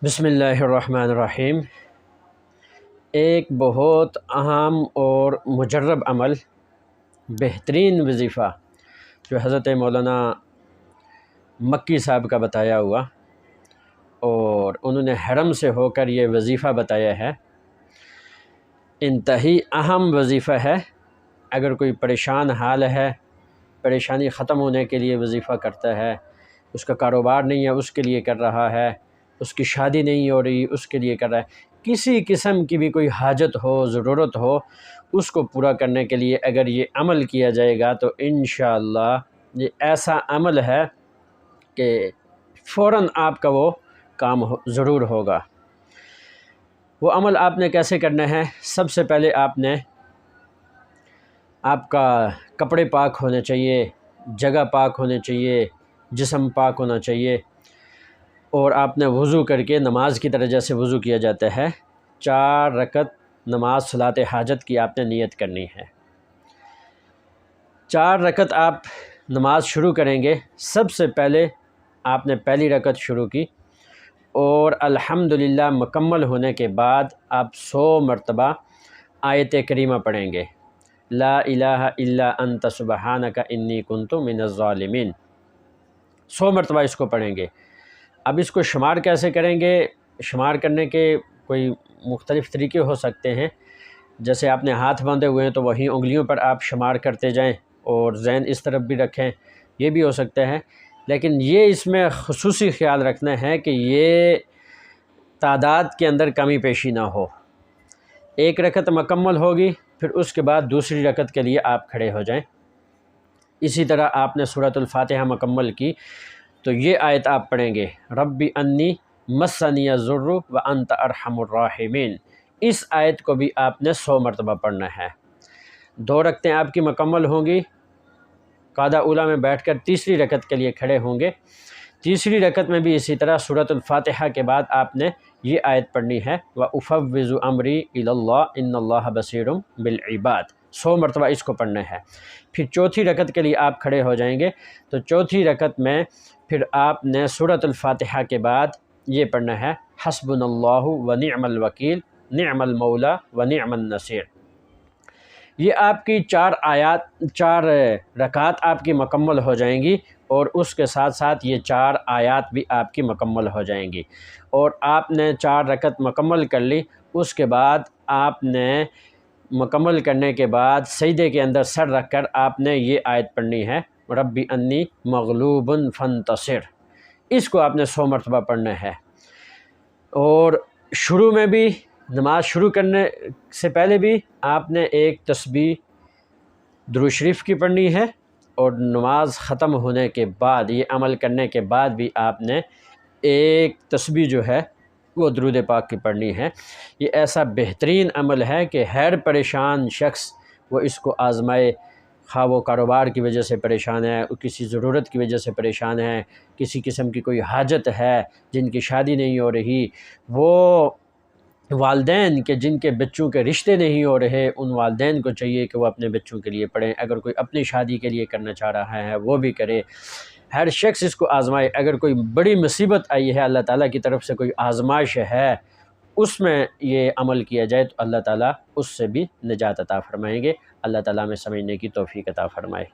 بسم اللہ الرحمن الرحیم۔ ایک بہت اہم اور مجرب عمل، بہترین وظیفہ جو حضرت مولانا مکی صاحب کا بتایا ہوا، اور انہوں نے حرم سے ہو کر یہ وظیفہ بتایا ہے، انتہائی اہم وظیفہ ہے۔ اگر کوئی پریشان حال ہے، پریشانی ختم ہونے کے لیے وظیفہ کرتا ہے، اس کا کاروبار نہیں ہے اس کے لیے کر رہا ہے، اس کی شادی نہیں ہو رہی اس کے لیے کر رہا ہے، کسی قسم کی بھی کوئی حاجت ہو، ضرورت ہو، اس کو پورا کرنے کے لیے اگر یہ عمل کیا جائے گا تو انشاءاللہ یہ ایسا عمل ہے کہ فوراً آپ کا وہ کام ضرور ہوگا۔ وہ عمل آپ نے کیسے کرنا ہے؟ سب سے پہلے آپ کا کپڑے پاک ہونے چاہیے، جگہ پاک ہونے چاہیے، جسم پاک ہونا چاہیے، اور آپ نے وضو کر کے نماز کی طرح جیسے وضو کیا جاتا ہے 4 رکعت نماز صلاۃ حاجت کی آپ نے نیت کرنی ہے۔ 4 رکعت آپ نماز شروع کریں گے، سب سے پہلے آپ نے پہلی رکعت شروع کی، اور الحمدللہ مکمل ہونے کے بعد آپ 100 مرتبہ آیت کریمہ پڑھیں گے، لا الہ الا انت سبحانک انی کنت من الظالمین، 100 مرتبہ اس کو پڑھیں گے۔ اب اس کو شمار کیسے کریں گے؟ شمار کرنے کے کوئی مختلف طریقے ہو سکتے ہیں، جیسے آپ نے ہاتھ باندھے ہوئے ہیں تو وہیں انگلیوں پر آپ شمار کرتے جائیں اور ذہن اس طرف بھی رکھیں، یہ بھی ہو سکتا ہے، لیکن یہ اس میں خصوصی خیال رکھنا ہے کہ یہ تعداد کے اندر کمی پیشی نہ ہو۔ 1 رکعت مکمل ہوگی، پھر اس کے بعد دوسری رکعت کے لیے آپ کھڑے ہو جائیں۔ اسی طرح آپ نے سورۃ الفاتحہ مکمل کی تو یہ آیت آپ پڑھیں گے، ربی انی مسنی الضر وانت ارحم الراحمین، اس آیت کو بھی آپ نے 100 مرتبہ پڑھنا ہے۔ 2 رکعتیں آپ کی مکمل ہوں گی، قعدہ اولیٰ میں بیٹھ کر تیسری رکعت کے لیے کھڑے ہوں گے۔ تیسری رکعت میں بھی اسی طرح سورۃ الفاتحہ کے بعد آپ نے یہ آیت پڑھنی ہے، وَأُفَوِّضُ أَمْرِي إِلَى اللَّهِ إِنَّ اللَّهَ بَصِيرٌ بِالْعِبَادِ، 100 مرتبہ اس کو پڑھنا ہے۔ پھر چوتھی رکعت کے لیے آپ کھڑے ہو جائیں گے، تو چوتھی رکعت میں پھر آپ نے سورۃ الفاتحہ کے بعد یہ پڑھنا ہے، حسبنا اللہ ونعم الوکیل نعم المولا ونعم النصیر۔ یہ آپ کی 4 رکعات آپ کی مکمل ہو جائیں گی، اور اس کے ساتھ ساتھ یہ 4 آیات بھی آپ کی مکمل ہو جائیں گی، اور آپ نے 4 رکعت مکمل کر لی۔ اس کے بعد آپ نے مکمل کرنے کے بعد سجدے کے اندر سر رکھ کر آپ نے یہ آیت پڑھنی ہے، ربی انی مغلوب فانتصر، اس کو آپ نے 100 مرتبہ پڑھنا ہے۔ اور شروع میں بھی، نماز شروع کرنے سے پہلے بھی آپ نے ایک تسبیح درود شریف کی پڑھنی ہے، اور نماز ختم ہونے کے بعد، یہ عمل کرنے کے بعد بھی آپ نے ایک تسبیح جو ہے وہ درود پاک کی پڑھنی ہے۔ یہ ایسا بہترین عمل ہے کہ ہر پریشان شخص وہ اس کو آزمائے، خواہ وہ کاروبار کی وجہ سے پریشان ہے، کسی ضرورت کی وجہ سے پریشان ہے، کسی قسم کی کوئی حاجت ہے، جن کی شادی نہیں ہو رہی، وہ والدین کے جن کے بچوں کے رشتے نہیں ہو رہے، ان والدین کو چاہیے کہ وہ اپنے بچوں کے لیے پڑھیں، اگر کوئی اپنی شادی کے لیے کرنا چاہ رہا ہے وہ بھی کرے، ہر شخص اس کو آزمائے۔ اگر کوئی بڑی مصیبت آئی ہے، اللہ تعالیٰ کی طرف سے کوئی آزمائش ہے، اس میں یہ عمل کیا جائے تو اللہ تعالیٰ اس سے بھی نجات عطا فرمائیں گے۔ اللہ تعالیٰ میں سمجھنے کی توفیق عطا فرمائے۔